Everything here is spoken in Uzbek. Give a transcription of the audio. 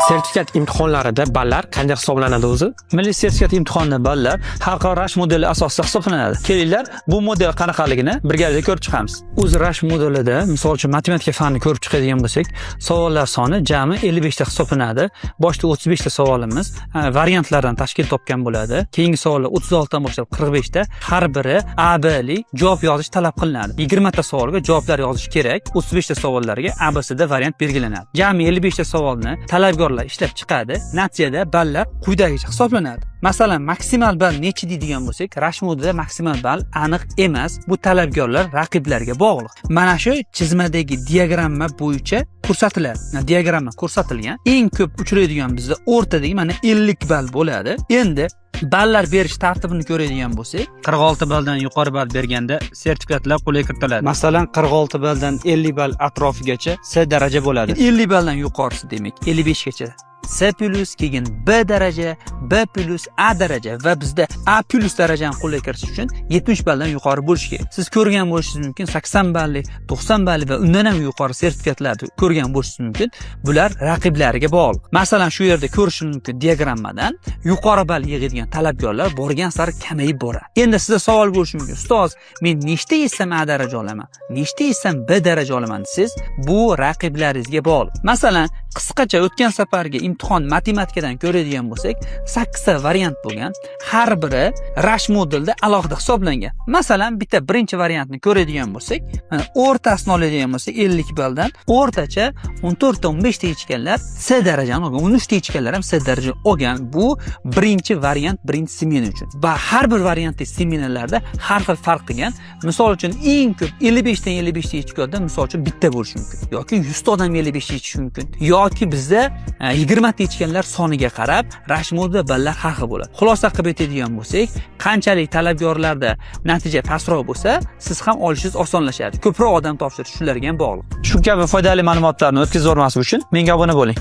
Sertifikat imtihonlarida ballar qanday hisoblanadi o'zi? Milliy sertifikat imtihonida ballar xalqaro rashk modeli asosida hisoblanadi. Kelinglar, bu model qanaqaligini birgalikda ko'rib chiqamiz. O'zi rashk modelida, misol uchun matematika fanini ko'rib chiqadigan bo'lsak, savollar soni jami 55 ta hisoblanadi. Boshda 35 ta savolimiz variantlardan tashkil topgan bo'ladi. Keyingi savollar 36 dan boshlab 45 ta. Har biri A-B'li javob yozish talab qilinadi. 20 ta savolga javoblar yozish kerak. 35 ta savollarga ABC'da variant belgilanadi. Jami 55 ta savolni talabgorlar ishlab chiqadi. Natijada ballar quyidagicha hisoblanadi. Masalan, maksimal ball necha deydigan bo'lsak, rashk modulida maksimal ball aniq emas. Bu talabgorlar raqiblarga bog'liq. Mana shu chizmadagi diagramma bo'yicha ko'rsatiladi. Diagramma ko'rsatilgan. Eng ko'p uchraydigan bizda o'rtadagi mana 50 ball bo'ladi. Endi ballar berish tartibini ko'radigan bo'lsak, 46 balldan yuqori ball berganda sertifikatlar qo'lga kiritiladi. Masalan, 46 balldan 50 ball atrofigacha C daraja bo'ladi. 50 balldan yuqorisi demak 55 gacha C+, keyin B daraja, B+, A daraja va bizda A+ darajani qo'lga kiritish uchun 70 balldan yuqori bo'lishi kerak. Siz ko'rgan bo'lishingiz mumkin 80 balli, 90 balli va undan ham yuqori sertifikatlarni ko'rgan bo'lishingiz mumkin. Bular raqiblariga bog'liq. Masalan, shu yerda ko'rishingiz mumkin diagrammadan yuqori ball yig'adigan talabgorlar borgan sari kamayib boradi. Endi sizda savol bo'lishi mumkin. Ustoz, men nechta yetsam A daraja olaman? Nechta yetsam B daraja olaman desiz, bu raqiblaringizga bog'liq. Masalan, qisqacha o'tgan safargi imtihon matematikadan ko'radigan bo'lsak, 8 ta variant bo'lgan. Har biri rashk modelida alohida hisoblangan. Masalan, bitta birinchi variantni ko'radigan bo'lsak, o'rtasini oladigan bo'lsak 50 balldan o'rtacha 14 ta 15 ta yechganlar C darajani olgan, 13 ta yechganlar ham C daraja olgan. Bu birinchi variant, birinchi semina uchun. Va har bir variantdagi seminalarda har xil farq qilgan. Misol uchun eng ko'p 55 dan 55 ta yechganda misol uchun bitta bo'lishi mumkin yoki 100 ta odam 55 ta yechishi mumkin. Yoki bizda 20 ta yechganlar soniga qarab rashk modulida ballar har xil bo'ladi. Xulosa qilib aytadigan bo'lsak, qanchalik talabgorlarda natija pastroq bo'lsa, siz ham olishingiz osonlashadi. Ko'proq odam topshirish shularga ham bog'liq. Shu kabi foydali ma'lumotlarni o'tkazib o'rmaslik uchun menga obuna bo'ling.